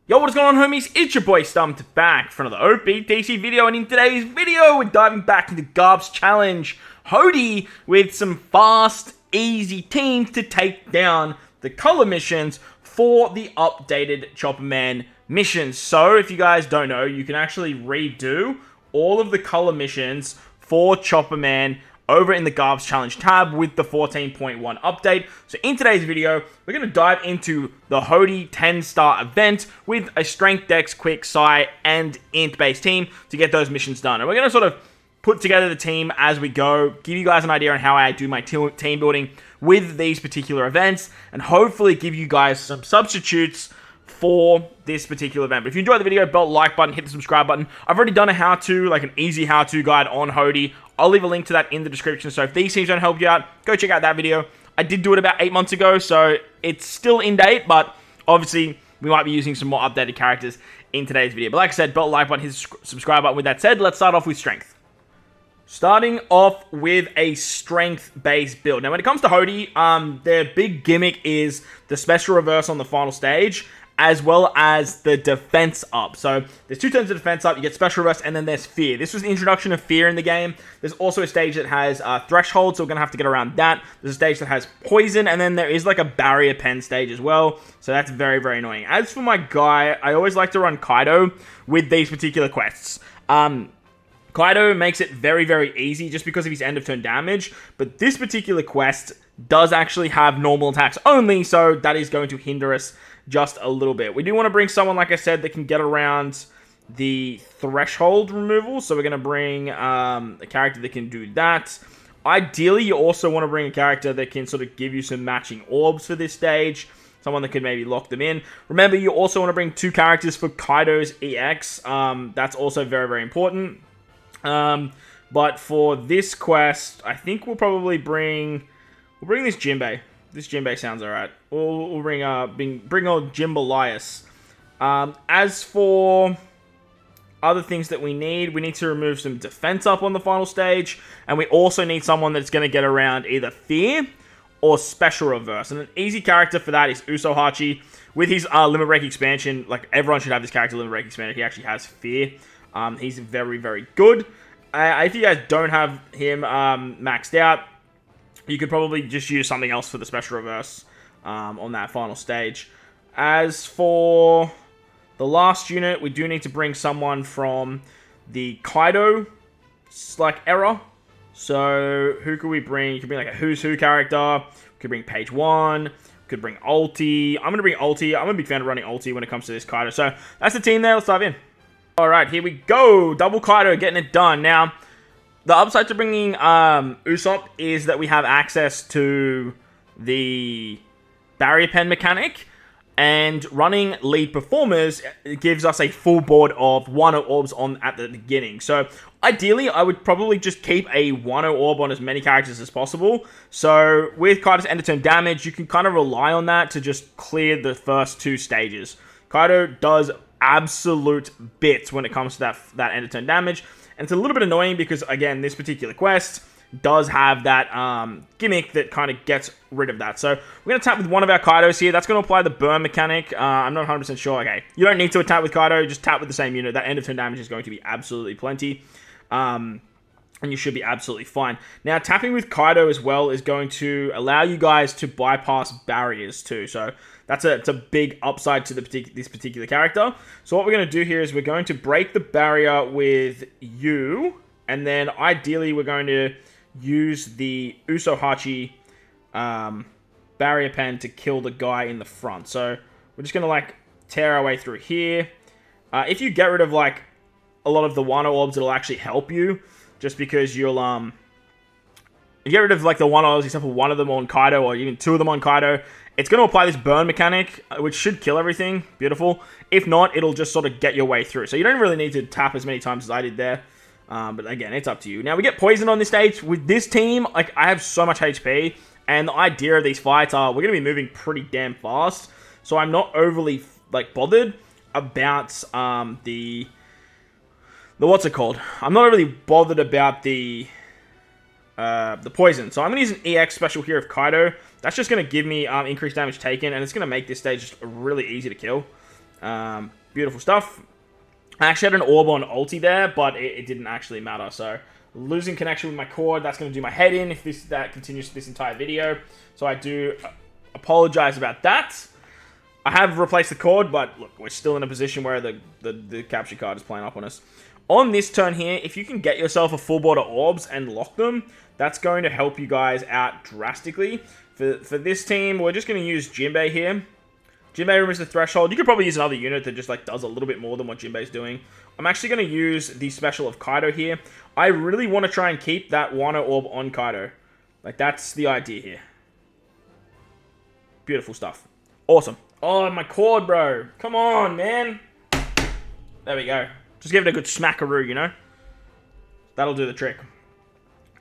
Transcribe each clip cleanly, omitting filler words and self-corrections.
Yo, what is going on, homies? It's your boy Stumped back for another OPTC video, and in today's video, we're diving back into GARP's challenge, Hody, with some fast, easy teams to take down the color missions for the updated Chopper Man missions. So, if you guys don't know, you can actually redo all of the color missions for Chopper Man over in the GARP's challenge tab with the 14.1 update. So in today's video, we're going to dive into the Hody 10-star event with a strength, dex, quick, psi, and int based team to get those missions done. And we're going to sort of put together the team as we go, give you guys an idea on how I do my team building with these particular events, and hopefully give you guys some substitutes for this particular event. But if you enjoyed the video, belt like button, hit the subscribe button. I've already done a how-to, like an easy how-to guide on Hody. I'll leave a link to that in the description. So if these teams don't help you out, go check out that video. I did do it about 8 months ago, so it's still in date, but obviously we might be using some more updated characters in today's video. But like I said, belt like button, hit the subscribe button. With that said, let's start off with strength. Starting off with a strength-based build. Now, when it comes to Hody, their big gimmick is the special reverse on the final stage, as well as the defense up. So there's two turns of defense up. You get special reverse, and then there's fear. This was the introduction of fear in the game. There's also a stage that has threshold, so we're going to have to get around that. There's a stage that has poison, and then there is like a barrier pen stage as well. So that's very, very annoying. As for my guy, I always like to run Kaido with these particular quests. Kaido makes it very, very easy just because of his end of turn damage, but this particular quest does actually have normal attacks only, so that is going to hinder us just a little bit. We do want to bring someone, like I said, that can get around the threshold removal, so we're going to bring a character that can do that. Ideally, you also want to bring a character that can sort of give you some matching orbs for this stage, someone that could maybe lock them in. Remember, you also want to bring two characters for Kaido's EX. That's also very, very important. But for this quest, I think we'll probably bring this Giampier. This Giampier sounds alright. We'll bring old Gimbalias. As for other things that we need to remove some defense up on the final stage, and we also need someone that's going to get around either fear or special reverse. And an easy character for that is Usohachi. With his limit break expansion, like everyone should have this character limit break expansion. He actually has fear. He's very, very good. If you guys don't have him maxed out, you could probably just use something else for the special reverse on that final stage. As for the last unit, we do need to bring someone from the Kaido era. So who could we bring? You could bring like a Who's Who character. We could bring Page 1. We could bring Ulti. I'm going to bring Ulti. I'm a big fan of running Ulti when it comes to this Kaido. So that's the team there. Let's dive in. Alright, here we go. Double Kaido, getting it done. Now, the upside to bringing Usopp is that we have access to the barrier pen mechanic, and running lead performers gives us a full board of Wano orbs at the beginning. So, ideally, I would probably just keep a Wano orb on as many characters as possible. So, with Kaido's end of turn damage, you can kind of rely on that to just clear the first two stages. Kaido does absolute bits when it comes to that end of turn damage, and it's a little bit annoying because, again, this particular quest does have that gimmick that kind of gets rid of that. So we're going to tap with one of our Kaidos here. That's going to apply the burn mechanic. I'm not 100% sure. Okay, you don't need to attack with Kaido, just tap with the same unit. That end of turn damage is going to be absolutely plenty, and you should be absolutely fine. Now, tapping with Kaido as well is going to allow you guys to bypass barriers too. So it's a big upside to this particular character. So what we're going to do here is we're going to break the barrier with you, and then ideally we're going to use the Usohachi barrier pen to kill the guy in the front. So we're just going to like tear our way through here. If you get rid of like a lot of the Wano orbs, it'll actually help you, just because you'll if you get rid of like the Wano orbs, except for one of them on Kaido or even two of them on Kaido, it's going to apply this burn mechanic, which should kill everything. Beautiful. If not, it'll just sort of get your way through. So you don't really need to tap as many times as I did there. But again, it's up to you. Now, we get poison on this stage. With this team, like, I have so much HP, and the idea of these fights are we're going to be moving pretty damn fast. So I'm not overly, like, bothered about the what's it called? I'm not really bothered about the poison. So I'm going to use an EX special here of Kaido. That's just going to give me increased damage taken, and it's going to make this stage just really easy to kill. Beautiful stuff. I actually had an orb on ulti there, but it didn't actually matter. So losing connection with my cord, that's going to do my head in if that continues this entire video. So I do apologize about that. I have replaced the cord, but look, we're still in a position where the capture card is playing up on us. On this turn here, if you can get yourself a full board of orbs and lock them, that's going to help you guys out drastically. For this team, we're just going to use Giampier here. Giampier removes the threshold. You could probably use another unit that just like does a little bit more than what Giambier's doing. I'm actually going to use the special of Kaido here. I really want to try and keep that Wano orb on Kaido. Like, that's the idea here. Beautiful stuff. Awesome. Oh, my cord, bro. Come on, man. There we go. Just give it a good smackaroo, you know? That'll do the trick.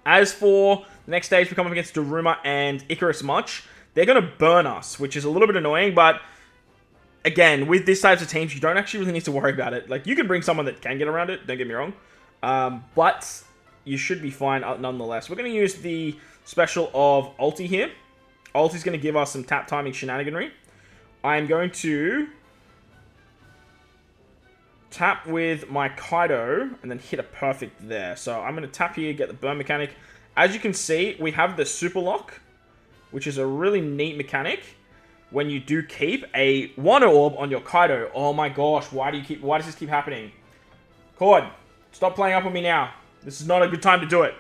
As for the next stage, we come up against Daruma and Icarus Much. They're going to burn us, which is a little bit annoying, but again, with these types of teams, you don't actually really need to worry about it. Like, you can bring someone that can get around it, don't get me wrong. But you should be fine nonetheless. We're going to use the special of Ulti here. Ulti's going to give us some tap timing shenaniganry. I'm going to tap with my Kaido and then hit a perfect there. So I'm going to tap here, get the burn mechanic. As you can see, we have the super lock, which is a really neat mechanic when you do keep a Wano orb on your Kaido. Oh my gosh, why does this keep happening? Cord, stop playing up on me now. This is not a good time to do it.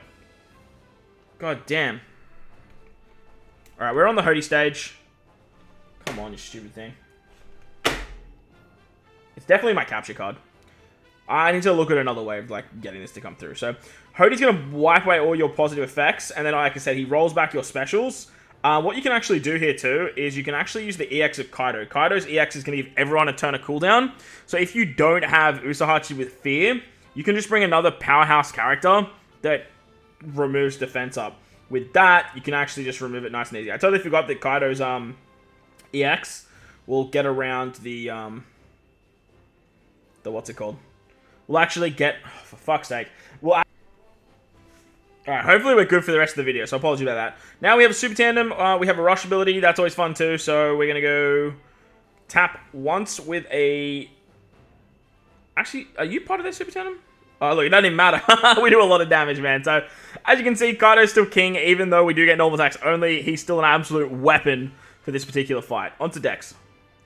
God damn. Alright, we're on the Hody stage. Come on, you stupid thing. It's definitely my capture card. I need to look at another way of like getting this to come through. So, Hody's going to wipe away all your positive effects, and then like I said, he rolls back your specials. What you can actually do here too is you can actually use the EX of Kaido. Kaido's EX is going to give everyone a turn of cooldown. So if you don't have Usahachi with Fear, you can just bring another powerhouse character that removes defense up. With that, you can actually just remove it nice and easy. I totally forgot that Kaido's EX will get around the what's it called? We'll actually get, oh, for fuck's sake. Alright, hopefully we're good for the rest of the video, so apologies about that. Now we have a Super Tandem, we have a Rush ability, that's always fun too, so we're going to go tap once with a... Actually, are you part of that Super Tandem? Oh, look, it doesn't even matter. We do a lot of damage, man. So, as you can see, Kaido's still king, even though we do get normal attacks only, he's still an absolute weapon for this particular fight. On to Dex.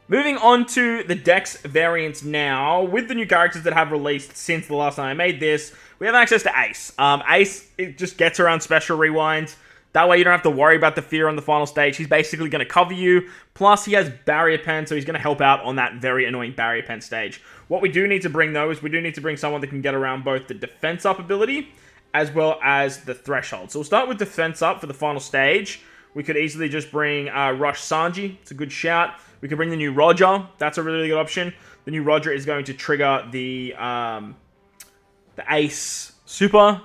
Moving on to the Dex variants now, with the new characters that have released since the last time I made this, we have access to Ace. Ace, it just gets around special rewinds. That way you don't have to worry about the fear on the final stage. He's basically going to cover you. Plus, he has Barrier Pen, so he's going to help out on that very annoying Barrier Pen stage. What we do need to bring, though, is we do need to bring someone that can get around both the Defense Up ability as well as the Threshold. So we'll start with Defense Up for the final stage. We could easily just bring Rush Sanji. It's a good shout. We could bring the new Roger. That's a really, really good option. The new Roger is going to trigger the Ace Super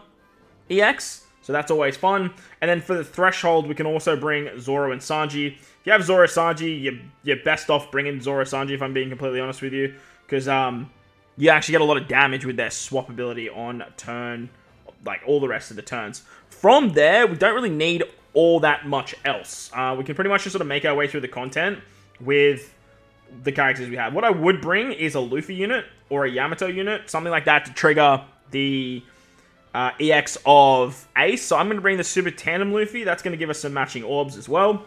EX. So that's always fun. And then for the Threshold, we can also bring Zoro and Sanji. If you have Zoro Sanji, you're best off bringing Zoro Sanji, if I'm being completely honest with you. Because you actually get a lot of damage with their swap ability on turn, like all the rest of the turns. From there, we don't really need all that much else. We can pretty much just sort of make our way through the content with the characters we have. What I would bring is a Luffy unit or a Yamato unit, something like that to trigger the EX of Ace. So I'm going to bring the Super Tandem Luffy. That's going to give us some matching orbs as well.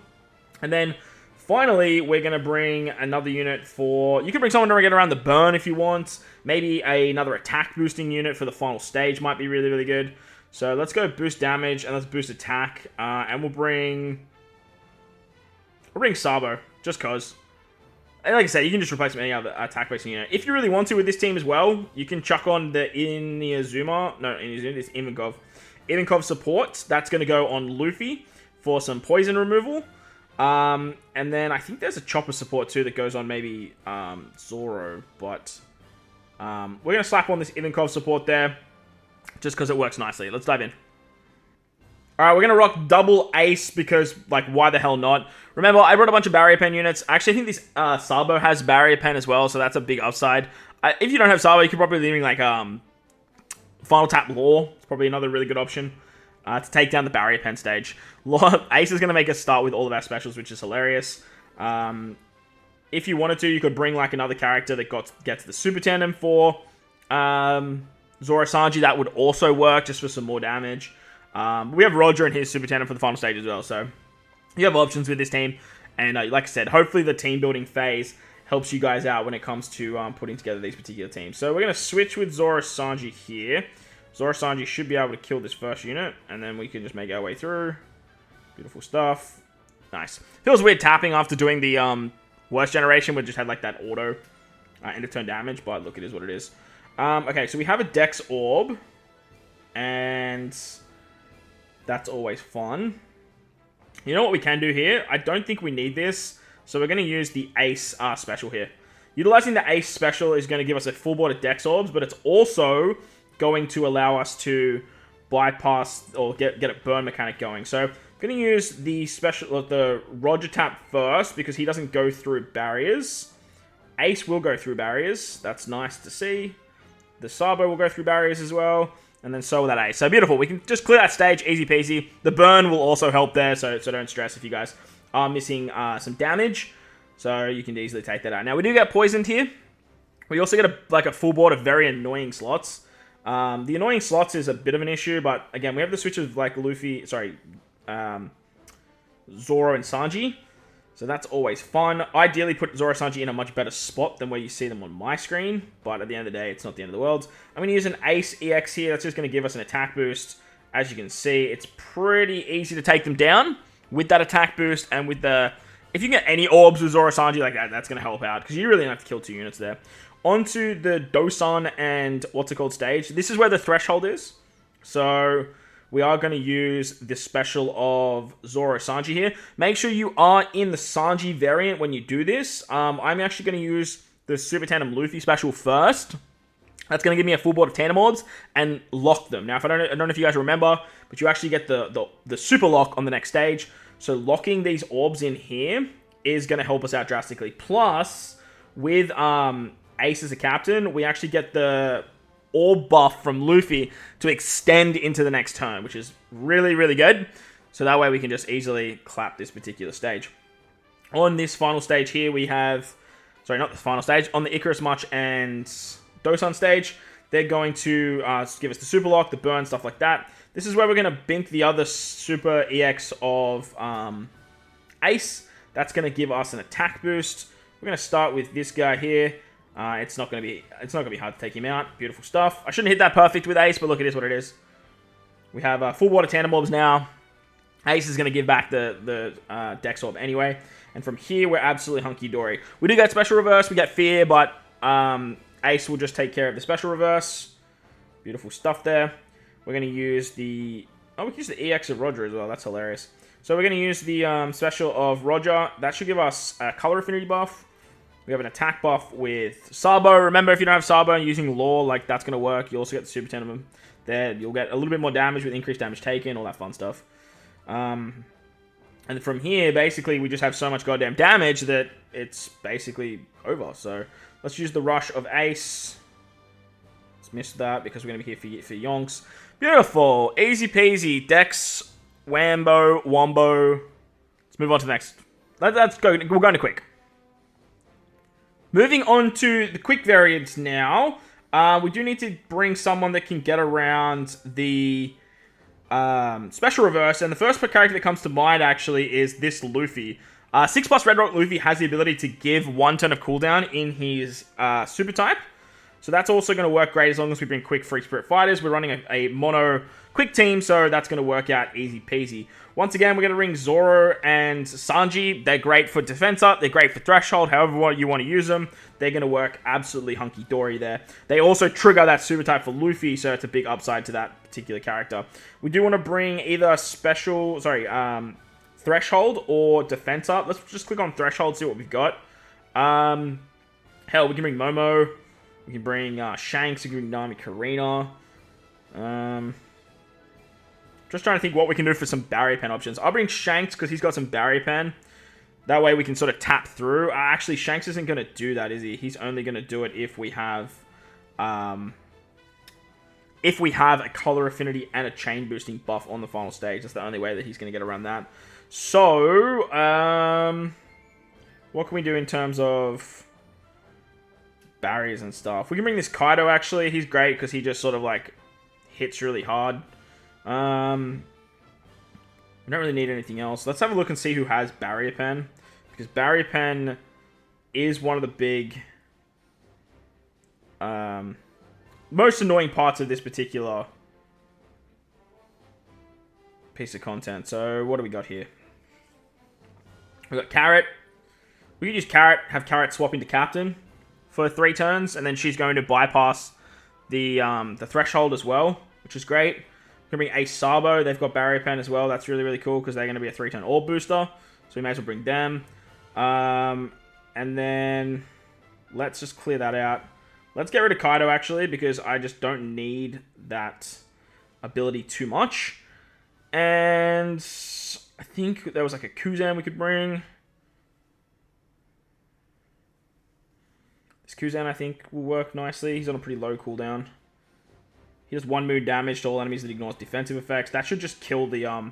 And then finally, we're going to bring another unit for... You can bring someone to get around the burn if you want. Maybe another attack boosting unit for the final stage might be really, really good. So let's go boost damage and let's boost attack. And we'll bring Sabo, just cause. And like I said, you can just replace him with any other attack-based unit. If you really want to with this team as well, you can chuck on the Ivankov support. That's going to go on Luffy for some poison removal. And then I think there's a Chopper support too that goes on maybe Zoro. But we're going to slap on this Ivankov support there just because it works nicely. Let's dive in. Alright, we're going to rock double Ace because, like, why the hell not? Remember, I brought a bunch of Barrier Pen units. Actually, I think this Sabo has Barrier Pen as well, so that's a big upside. If you don't have Sabo, you could probably leave like Final Tap Law. It's probably another really good option to take down the Barrier Pen stage. Ace is going to make us start with all of our specials, which is hilarious. Ivankov if you wanted to, you could bring like another character that gets the super tandem for Zoro Sanji. That would also work just for some more damage. We have Roger and his super tandem for the final stage as well, so you have options with this team. And like I said, hopefully the team building phase helps you guys out when it comes to putting together these particular teams. So we're going to switch with Zoro Sanji here. Zoro Sanji should be able to kill this first unit, and then we can just make our way through. Beautiful stuff. Nice. Feels weird tapping after doing the worst generation, which just had like that auto end of turn damage, but look, it is what it is. Okay, so we have a Dex Orb, and that's always fun. You know what we can do here? I don't think we need this, so we're going to use the Ace special here. Utilizing the Ace special is going to give us a full board of Dex Orbs, but it's also going to allow us to bypass or get a burn mechanic going. So I'm going to use the special, the Roger tap first, because he doesn't go through barriers. Ace will go through barriers. That's nice to see. The Sabo will go through barriers as well. And then so will that Ace. So beautiful. We can just clear that stage. Easy peasy. The burn will also help there. So don't stress if you guys are missing some damage. So you can easily take that out. Now we do get poisoned here. We also get a full board of very annoying slots. The annoying slots is a bit of an issue. But again, we have the switch of like Zoro and Sanji. So that's always fun. Ideally, put Zoro Sanji in a much better spot than where you see them on my screen. But at the end of the day, it's not the end of the world. I'm going to use an Ace EX here. That's just going to give us an attack boost. As you can see, it's pretty easy to take them down with that attack boost. And with the... if you get any orbs with Zoro Sanji like that, that's going to help out. Because you really don't have to kill 2 units there. Onto the Dosan and what's it called stage. This is where the threshold is. So... we are going to use the special of Zoro Sanji here. Make sure you are in the Sanji variant when you do this. I'm actually going to use the Super Tandem Luffy special first. That's going to give me a full board of Tandem Orbs and lock them. Now, I don't know if you guys remember, but you actually get the Super Lock on the next stage. So locking these orbs in here is going to help us out drastically. Plus, with Ace as a captain, we actually get the orb buff from Luffy to extend into the next turn, which is really, really good. So that way we can just easily clap this particular stage. On this final stage here, we have... sorry, not the final stage. On the Icarus March and Dosan stage, they're going to give us the Super Lock, the burn, stuff like that. This is where we're going to bink the other Super EX of Ace. That's going to give us an attack boost. We're going to start with this guy here. It's not gonna be hard to take him out. Beautiful stuff. I shouldn't hit that perfect with Ace, but look, it is what it is. We have full water tandem orbs now. Ace is gonna give back the Dex Orb anyway, and from here we're absolutely hunky dory. We do get special reverse. We get fear, but Ace will just take care of the special reverse. Beautiful stuff there. We're gonna use the we can use the EX of Roger as well. That's hilarious. So we're gonna use the special of Roger. That should give us a color affinity buff. We have an attack buff with Sabo. Remember, if you don't have Sabo and using Law, like, that's going to work. You also get the Super Tandem there. You'll get a little bit more damage with increased damage taken, all that fun stuff. And from here, basically, we just have so much goddamn damage that it's basically over. So, let's use the Rush of Ace. Let's miss that because we're going to be here for Yonks. Beautiful. Easy peasy. Dex, Wambo, Wombo. Let's move on to the next. Let's go. We're going to quick. Moving on to the quick variants now, we do need to bring someone that can get around the special reverse, and the first character that comes to mind actually is this Luffy. 6+ Red Rock Luffy has the ability to give 1 turn of cooldown in his super type, so that's also going to work great as long as we bring quick Free Spirit Fighters. We're running a mono quick team, so that's going to work out easy peasy. Once again, we're going to bring Zoro and Sanji. They're great for defense up. They're great for threshold. However you want to use them, they're going to work absolutely hunky-dory there. They also trigger that super type for Luffy, so it's a big upside to that particular character. We do want to bring either threshold or defense up. Let's just click on threshold, see what we've got. Hell, we can bring Momo. We can bring Shanks. We can bring Nami Karina. Just trying to think what we can do for some barrier pen options. I'll bring Shanks because he's got some barrier pen. That way we can sort of tap through. Actually, Shanks isn't going to do that, is he? He's only going to do it if we have a color affinity and a chain boosting buff on the final stage. That's the only way that he's going to get around that. So, what can we do in terms of barriers and stuff? We can bring this Kaido, actually. He's great because he just sort of, like, hits really hard. We don't really need anything else. Let's have a look and see who has Barrier Pen. Because Barrier Pen is one of the big... most annoying parts of this particular piece of content. So, what do we got here? We got Carrot. We can use Carrot, have Carrot swap into Captain for 3 turns, and then she's going to bypass the threshold as well, which is great. We can bring Ace Sabo. They've got Barrier Pen as well. That's really, really cool because they're going to be a 3-turn orb booster. So we may as well bring them. And then let's just clear that out. Let's get rid of Kaido, actually, because I just don't need that ability too much. And I think there was like a Kuzan we could bring. This Kuzan, I think, will work nicely. He's on a pretty low cooldown. He does 1 mood damage to all enemies that ignores defensive effects. That should just kill the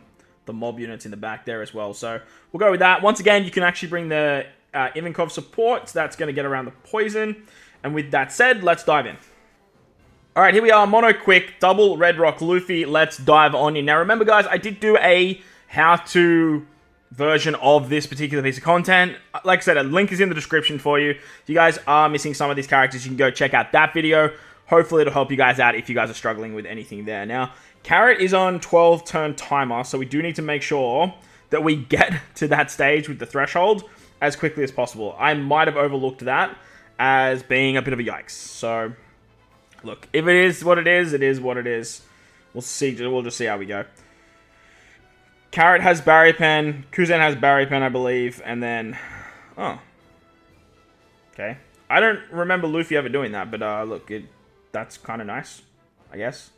mob units in the back there as well. So we'll go with that. Once again, you can actually bring the Ivankov support. So that's going to get around the poison. And with that said, let's dive in. Alright, here we are. Mono quick, double Red Rock Luffy. Let's dive on in. Now remember, guys, I did do a how-to version of this particular piece of content. Like I said, a link is in the description for you. If you guys are missing some of these characters, you can go check out that video. Hopefully it'll help you guys out if you guys are struggling with anything there. Now, Carrot is on 12-turn timer, so we do need to make sure that we get to that stage with the threshold as quickly as possible. I might have overlooked that as being a bit of a yikes. So, look, if it is what it is what it is. We'll see. We'll just see how we go. Carrot has Barrier Pen. Kuzan has Barrier Pen, I believe. And then... Oh. Okay. I don't remember Luffy ever doing that, but look, that's kind of nice, I guess.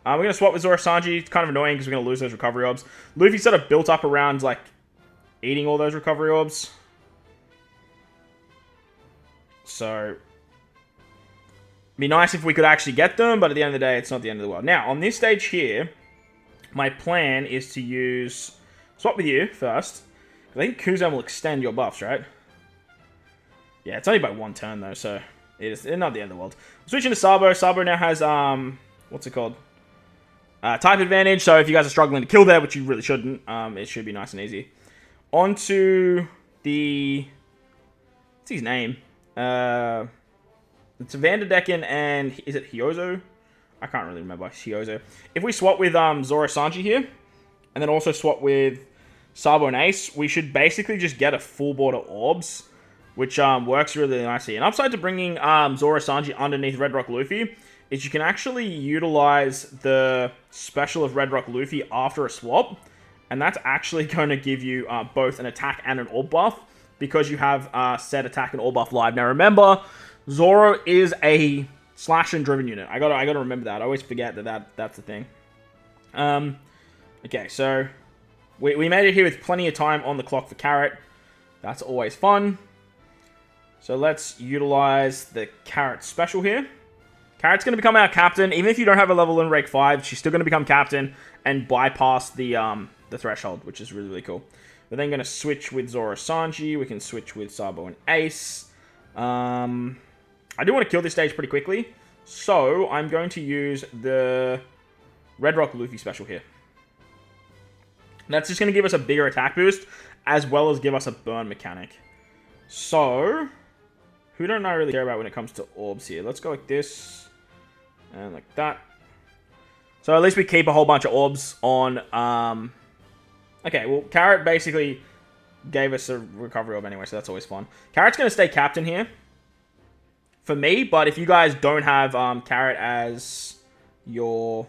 We're going to swap with Zoro Sanji. It's kind of annoying because we're going to lose those recovery orbs. Luffy sort of built up around, like, eating all those recovery orbs. So... It'd be nice if we could actually get them, but at the end of the day, it's not the end of the world. Now, on this stage here... My plan is to use... Swap with you first. I think Kuzan will extend your buffs, right? Yeah, it's only by 1 turn, though, so... It's not the end of the world. Switching to Sabo. Sabo now has, what's it called? Type advantage, so if you guys are struggling to kill there, which you really shouldn't, it should be nice and easy. On to the... What's his name? It's Vanderdecken and... Is it Hyozo? I can't really remember. Hyozo. If we swap with Zoro Sanji here, and then also swap with Sabo and Ace, we should basically just get a full board of orbs, which works really nicely. An upside to bringing Zoro Sanji underneath Red Rock Luffy is you can actually utilize the special of Red Rock Luffy after a swap, and that's actually going to give you both an attack and an orb buff, because you have set attack and orb buff live. Now remember, Zoro is a slash and driven unit. I gotta remember that. I always forget that's the thing. Okay, so we made it here with plenty of time on the clock for Carrot. That's always fun. So let's utilize the Carrot special here. Carrot's going to become our captain. Even if you don't have a level in rank 5, she's still going to become captain and bypass the threshold, which is really, really cool. We're then going to switch with Zoro Sanji. We can switch with Sabo and Ace. I do want to kill this stage pretty quickly, so I'm going to use the Red Rock Luffy special here. That's just going to give us a bigger attack boost, as well as give us a burn mechanic. So, who don't I really care about when it comes to orbs here? Let's go like this, and like that. So at least we keep a whole bunch of orbs on... Okay, well, Carrot basically gave us a recovery orb anyway, so that's always fun. Carrot's going to stay captain here for me, but if you guys don't have Carrot as your...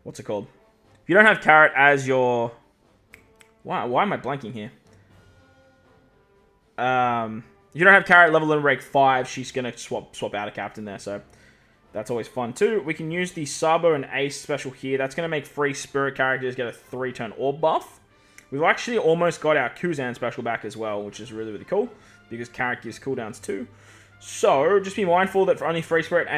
What's it called? If you don't have Carrot as your... Why am I blanking here? If you don't have Carrot level in rank 5, she's going to swap out a captain there, so that's always fun too. We can use the Sabo and Ace special here. That's going to make free spirit characters get a 3-turn orb buff. We've actually almost got our Kuzan special back as well, which is really, really cool, because Carrot gives cooldowns too. So, just be mindful that for only Free Spirit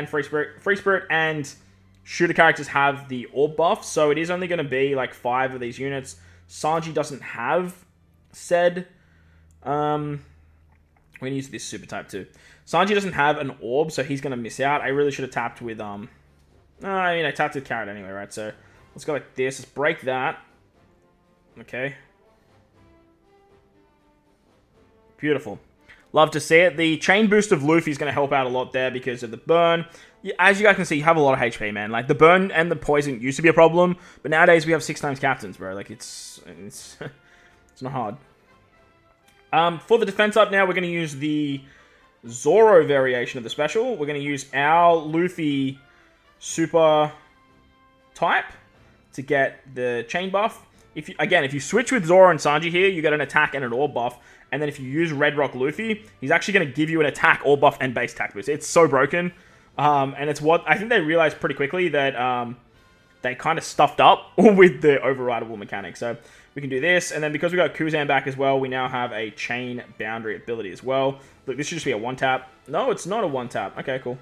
and shooter characters have the orb buff, so it is only going to be like 5 of these units. Sanji doesn't have said We're gonna use this super type too. Sanji doesn't have an orb, so he's gonna miss out. I really should have tapped with I tapped with carrot anyway, right? So let's go like this. Let's break that. Okay. Beautiful. Love to see it. The chain boost of Luffy is going to help out a lot there because of the burn. As you guys can see, you have a lot of HP, man. Like, the burn and the poison used to be a problem, but nowadays we have 6 times captains, bro. Like, it's not hard. For the defense up now, we're going to use the Zoro variation of the special. We're going to use our Luffy super type to get the chain buff. If you switch with Zoro and Sanji here, you get an attack and an orb buff. And then if you use Red Rock Luffy, he's actually going to give you an attack, orb buff, and base attack boost. It's so broken. And it's what I think they realized pretty quickly that they kind of stuffed up with the overrideable mechanic. So we can do this. And then because we got Kuzan back as well, we now have a chain boundary ability as well. Look, this should just be a one-tap. No, it's not a one-tap. Okay, cool.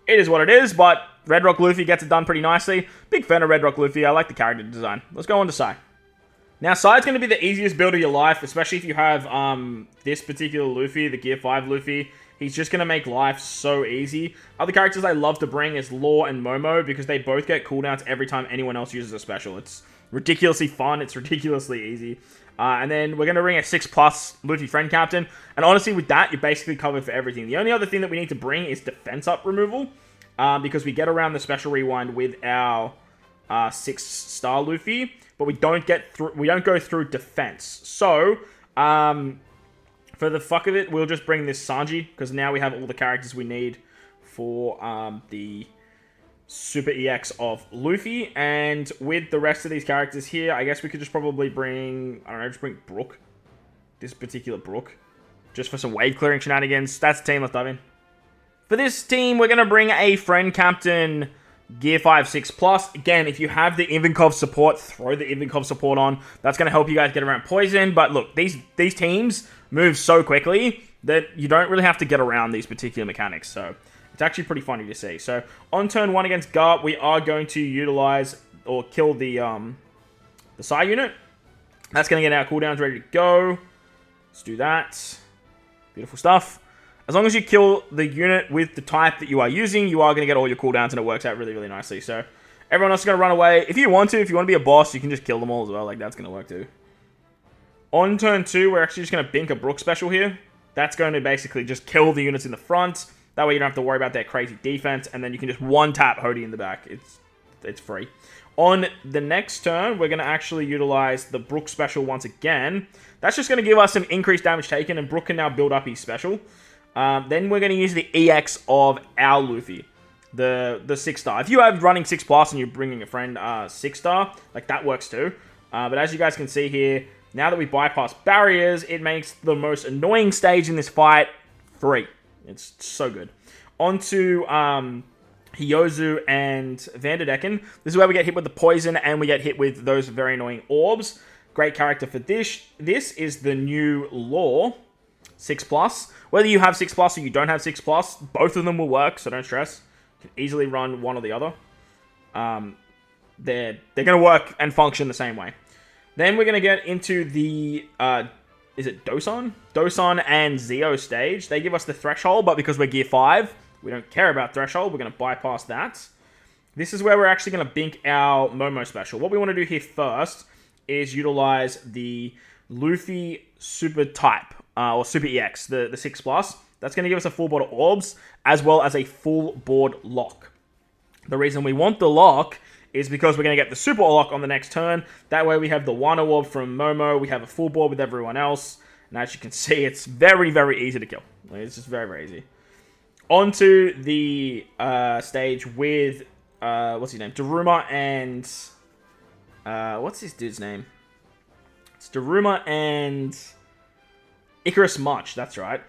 It is what it is, but Red Rock Luffy gets it done pretty nicely. Big fan of Red Rock Luffy. I like the character design. Let's go on to Sai. Now, Sai's going to be the easiest build of your life, especially if you have this particular Luffy, the Gear 5 Luffy. He's just going to make life so easy. Other characters I love to bring is Law and Momo, because they both get cooldowns every time anyone else uses a special. It's ridiculously fun. It's ridiculously easy. And then we're going to bring a 6+ Luffy Friend Captain. And honestly, with that, you're basically covered for everything. The only other thing that we need to bring is defense up removal, because we get around the special rewind with our 6-star Luffy, but we don't go through defense. So, for the fuck of it, we'll just bring this Sanji, because now we have all the characters we need for the Super EX of Luffy. And with the rest of these characters here, I guess we could just probably bring, I don't know, just bring Brook. This particular Brook. Just for some wave clearing shenanigans. That's the team, let's dive in. For this team, we're going to bring a Friend Captain Gear 5 6+. Again, if you have the Ivankov support, throw the Ivankov support on. That's going to help you guys get around poison. But look, these teams move so quickly that you don't really have to get around these particular mechanics. So it's actually pretty funny to see. So on turn 1 against GARP, we are going to utilize or kill the Sai unit. That's going to get our cooldowns ready to go. Let's do that. Beautiful stuff. As long as you kill the unit with the type that you are using, you are going to get all your cooldowns, and it works out really, really nicely. So everyone else is going to run away. If you want to be a boss, you can just kill them all as well. Like, that's going to work too. On turn 2, we're actually just going to bink a Brook special here. That's going to basically just kill the units in the front. That way you don't have to worry about their crazy defense, and then you can just one-tap Hody in the back. It's free. On the next turn, we're going to actually utilize the Brook special once again. That's just going to give us some increased damage taken, and Brook can now build up his special. Then we're going to use the EX of our Luffy, the 6-star. If you have running 6+ and you're bringing a friend 6-star, like, that works too. But as you guys can see here, now that we bypass barriers, it makes the most annoying stage in this fight free. It's so good. On to Hyozu and Vanderdecken. This is where we get hit with the poison and we get hit with those very annoying orbs. Great character for this. This is the new Law 6+. Whether you have 6+ or you don't have 6+, both of them will work, so don't stress. You can easily run one or the other. They're going to work and function the same way. Then we're going to get into the, is it Doson? Doson and Zeo stage. They give us the Threshold, but because we're Gear 5, we don't care about Threshold. We're going to bypass that. This is where we're actually going to bink our Momo special. What we want to do here first is utilize the Luffy Super Type, or Super EX, the 6+. That's going to give us a full board of orbs, as well as a full board lock. The reason we want the lock is because we're going to get the super lock on the next turn. That way we have the Wano orb from Momo. We have a full board with everyone else. And as you can see, it's very, very easy to kill. It's just very, very easy. On to the stage with, what's his name? Daruma and, what's this dude's name? It's Daruma and Icarus March. That's right.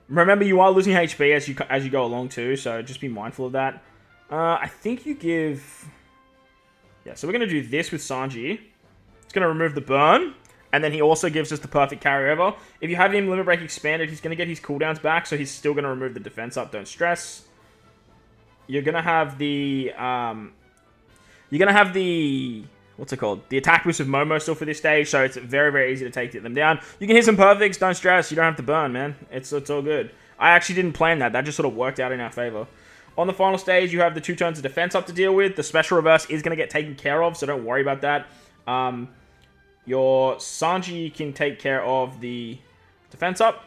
Remember, you are losing HP as you go along too, so just be mindful of that. I think you give... Yeah, so we're going to do this with Sanji. It's going to remove the burn. And then he also gives us the perfect carryover. If you have him Limit Break expanded, he's going to get his cooldowns back. So he's still going to remove the defense up. Don't stress. You're going to have the... what's it called? The attack boost of Momo still for this stage, so it's very, very easy to take them down. You can hit some perfects, don't stress, you don't have to burn, man. It's all good. I actually didn't plan that. That just sort of worked out in our favor. On the final stage, you have the 2 turns of defense up to deal with. The special reverse is going to get taken care of, so don't worry about that. Your Sanji can take care of the defense up.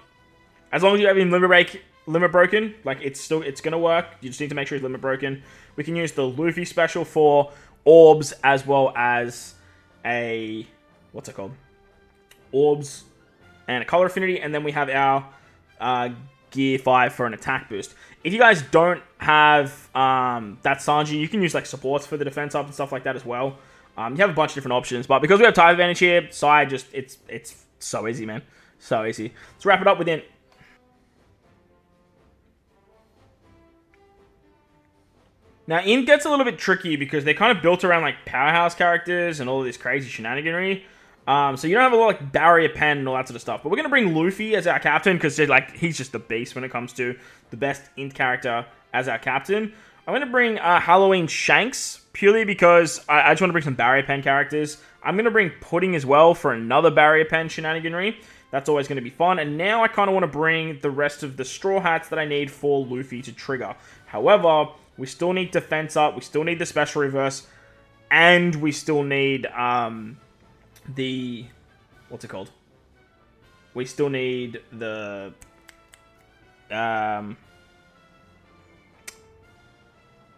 As long as you have him limit broken, like it's going to work. You just need to make sure he's limit broken. We can use the Luffy special for orbs as well as a, what's it called? Orbs and a color affinity, and then we have our Gear 5 for an attack boost. If you guys don't have that Sanji, you can use like supports for the defense up and stuff like that as well. You have a bunch of different options, but because we have type advantage here, Sai just it's so easy, man. So easy. Let's wrap it up with INT. Now, INT gets a little bit tricky because they're kind of built around like powerhouse characters and all of this crazy shenaniganry. So you don't have a lot of like barrier pen and all that sort of stuff. But we're gonna bring Luffy as our captain because like he's just the beast when it comes to the best INT character as our captain. I'm gonna bring Halloween Shanks purely because I just want to bring some barrier pen characters. I'm gonna bring Pudding as well for another barrier pen shenaniganry. That's always gonna be fun. And now I kind of want to bring the rest of the straw hats that I need for Luffy to trigger. However, we still need defense up, we still need the special reverse, and we still need the, what's it called? We still need the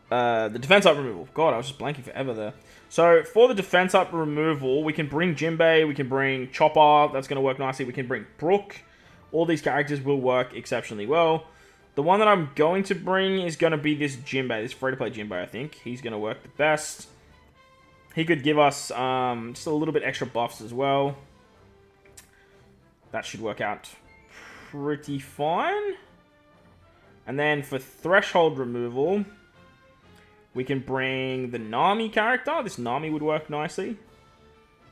defense up removal. God, I was just blanking forever there. So for the defense up removal, we can bring Jinbei, we can bring Chopper, that's going to work nicely. We can bring Brook. All these characters will work exceptionally well. The one that I'm going to bring is going to be this Jinbei, this free-to-play Jinbei, I think. He's going to work the best. He could give us just a little bit extra buffs as well. That should work out pretty fine. And then for threshold removal, we can bring the Nami character. This Nami would work nicely.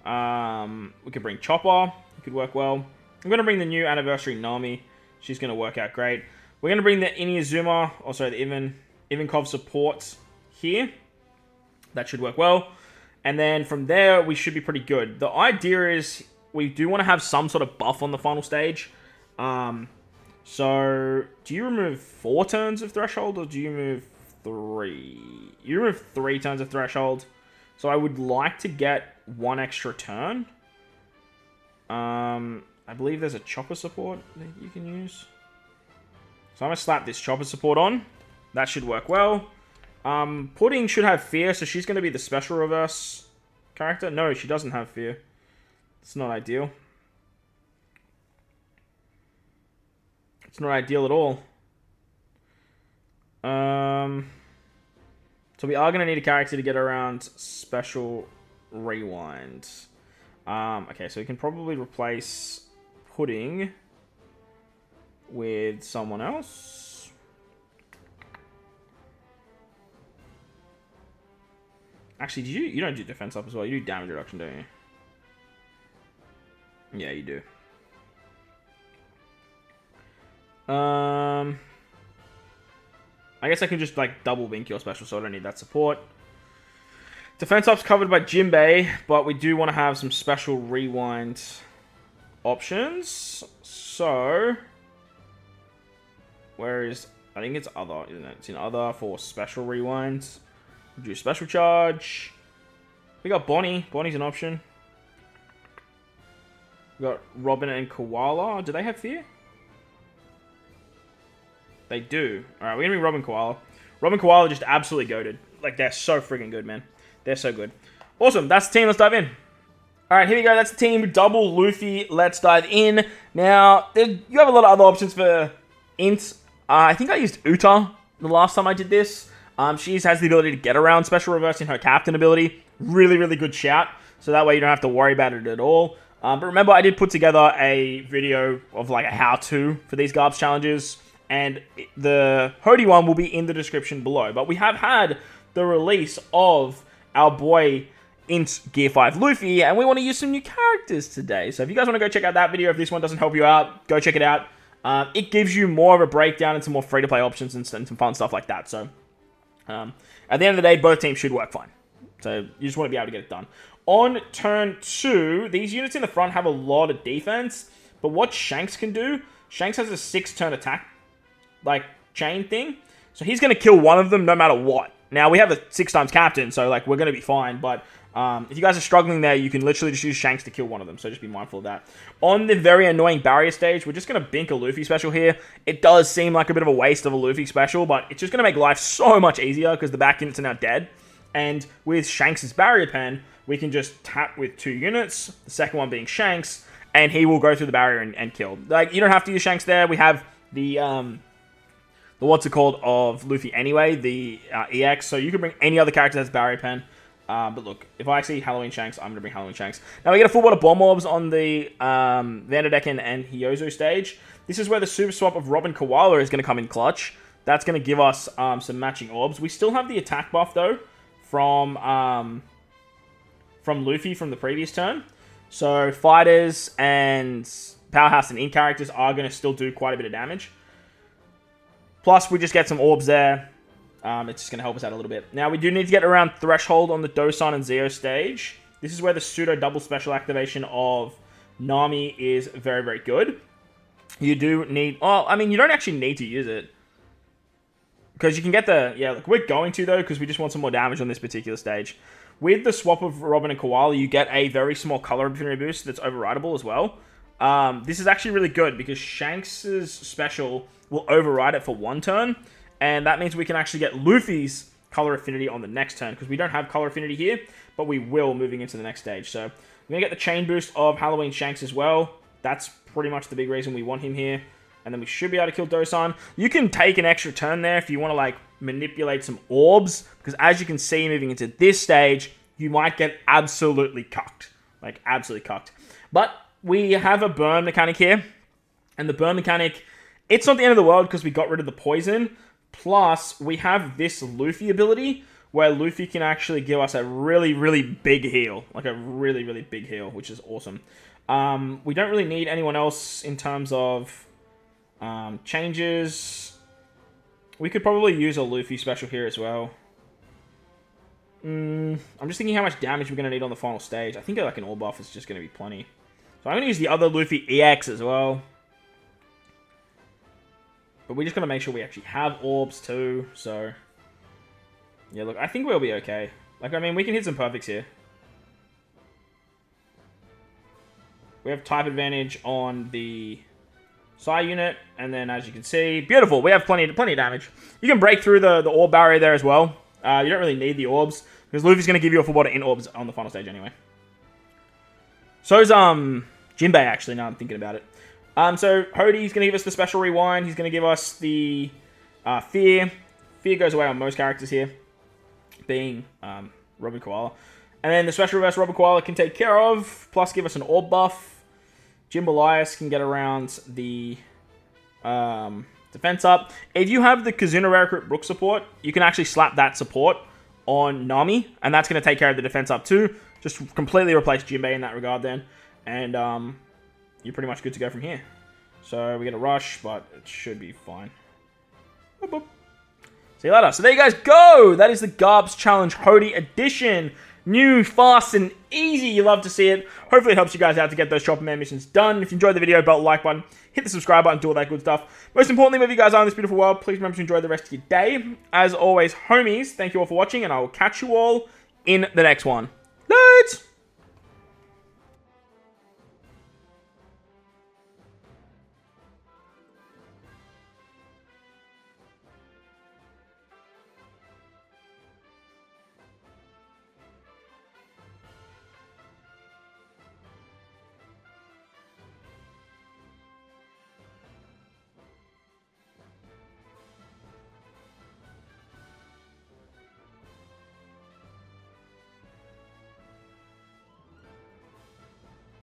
We could bring Chopper. It could work well. I'm going to bring the new anniversary Nami. She's going to work out great. We're going to bring the Inazuma, or sorry, the Ivankov support here. That should work well. And then from there, we should be pretty good. The idea is we do want to have some sort of buff on the final stage. So, do you remove 4 turns of threshold, or do you remove 3? You remove 3 turns of threshold. So I would like to get 1 extra turn. I believe there's a chopper support that you can use. So I'm going to slap this chopper support on. That should work well. Pudding should have fear, so she's going to be the special reverse character. No, she doesn't have fear. It's not ideal. It's not ideal at all. So we are going to need a character to get around special rewind. Okay, so we can probably replace Pudding with someone else. Actually, you don't do defense up as well. You do damage reduction, don't you? Yeah, you do. I guess I can just like double bink your special, so I don't need that support. Defense up's covered by Jinbei, but we do want to have some special rewind options. So, where is, I think it's other, isn't it? It's in other for special rewinds. We'll do special charge. We got Bonnie. Bonnie's an option. We got Robin and Koala. Do they have fear? They do. Alright, we're going to be Robin Koala. Robin Koala just absolutely goated. Like, they're so freaking good, man. They're so good. Awesome. That's the team. Let's dive in. Alright, here we go. That's the team. Double Luffy. Let's dive in. Now, you have a lot of other options for INT. I think I used Uta the last time I did this. She has the ability to get around special reverse in her captain ability. Really, really good shout. So that way you don't have to worry about it at all. But remember, I did put together a video of like a how-to for these GARPs challenges. And the Hody one will be in the description below. But we have had the release of our boy INT Gear 5 Luffy. And we want to use some new characters today. So if you guys want to go check out that video, if this one doesn't help you out, go check it out. It gives you more of a breakdown and some more free-to-play options and some fun stuff like that. So at the end of the day, both teams should work fine. So you just want to be able to get it done. On turn 2, these units in the front have a lot of defense, but what Shanks can do, Shanks has a 6-turn attack, like, chain thing, so he's going to kill one of them no matter what. Now, we have a 6 times captain, so, like, we're going to be fine, but if you guys are struggling there, you can literally just use Shanks to kill one of them, so just be mindful of that. On the very annoying barrier stage, we're just going to bink a Luffy special here. It does seem like a bit of a waste of a Luffy special, but it's just going to make life so much easier because the back units are now dead. And with Shanks' barrier pen, we can just tap with 2 units, the second one being Shanks, and he will go through the barrier and kill. Like, you don't have to use Shanks there. We have the what's it called of Luffy anyway, the EX, so you can bring any other character that's barrier pen. But look, if I see Halloween Shanks, I'm going to bring Halloween Shanks. Now we get a full board of bomb orbs on the Vanderdecken and Hyozo stage. This is where the super swap of Robin Koala is going to come in clutch. That's going to give us some matching orbs. We still have the attack buff though from Luffy from the previous turn. So fighters and powerhouse and in characters are going to still do quite a bit of damage. Plus we just get some orbs there. It's just going to help us out a little bit. Now, we do need to get around Threshold on the Dosan and Zeo stage. This is where the pseudo double special activation of Nami is very, very good. You do need... Oh, I mean, you don't actually need to use it. Because you can get the... Yeah, look, we're going to, though, because we just want some more damage on this particular stage. With the swap of Robin and Koala, you get a very small color infinity boost that's overrideable as well. This is actually really good, because Shanks' special will override it for 1 turn. And that means we can actually get Luffy's color affinity on the next turn, because we don't have color affinity here, but we will moving into the next stage. So we're going to get the chain boost of Halloween Shanks as well. That's pretty much the big reason we want him here. And then we should be able to kill Dosan. You can take an extra turn there if you want to, like, manipulate some orbs, because as you can see, moving into this stage, you might get absolutely cucked. Like, absolutely cucked. But we have a burn mechanic here, and the burn mechanic, it's not the end of the world because we got rid of the poison. Plus, we have this Luffy ability where Luffy can actually give us a really, really big heal. Like a really, really big heal, which is awesome. We don't really need anyone else in terms of changes. We could probably use a Luffy special here as well. I'm just thinking how much damage we're going to need on the final stage. I think like an orb buff is just going to be plenty. So I'm going to use the other Luffy EX as well. But we're just going to make sure we actually have orbs too, so... Yeah, look, I think we'll be okay. Like, I mean, we can hit some perfects here. We have type advantage on the Psy unit, and then as you can see... Beautiful, we have plenty of damage. You can break through the orb barrier there as well. You don't really need the orbs, because Luffy's going to give you a full body in orbs on the final stage anyway. So's, Jinbei, actually, now I'm thinking about it. So Hody's going to give us the special rewind. He's going to give us the fear. Fear goes away on most characters here, being Robin Koala. And then the special reverse Robin Koala can take care of, plus give us an orb buff. Jimbalias can get around the defense up. If you have the Kazuna Rare Recruit Brook support, you can actually slap that support on Nami, and that's going to take care of the defense up too. Just completely replace Jinbei in that regard then. And you're pretty much good to go from here. So we get a rush, but it should be fine. Boop, boop. See you later. So there you guys go. That is the GARP's Challenge Hody edition. New, fast, and easy. You love to see it. Hopefully it helps you guys out to get those Chopper Man missions done. If you enjoyed the video, belt the like button, hit the subscribe button, do all that good stuff. Most importantly, wherever you guys are in this beautiful world, please remember to enjoy the rest of your day. As always, homies, thank you all for watching, and I will catch you all in the next one. Let's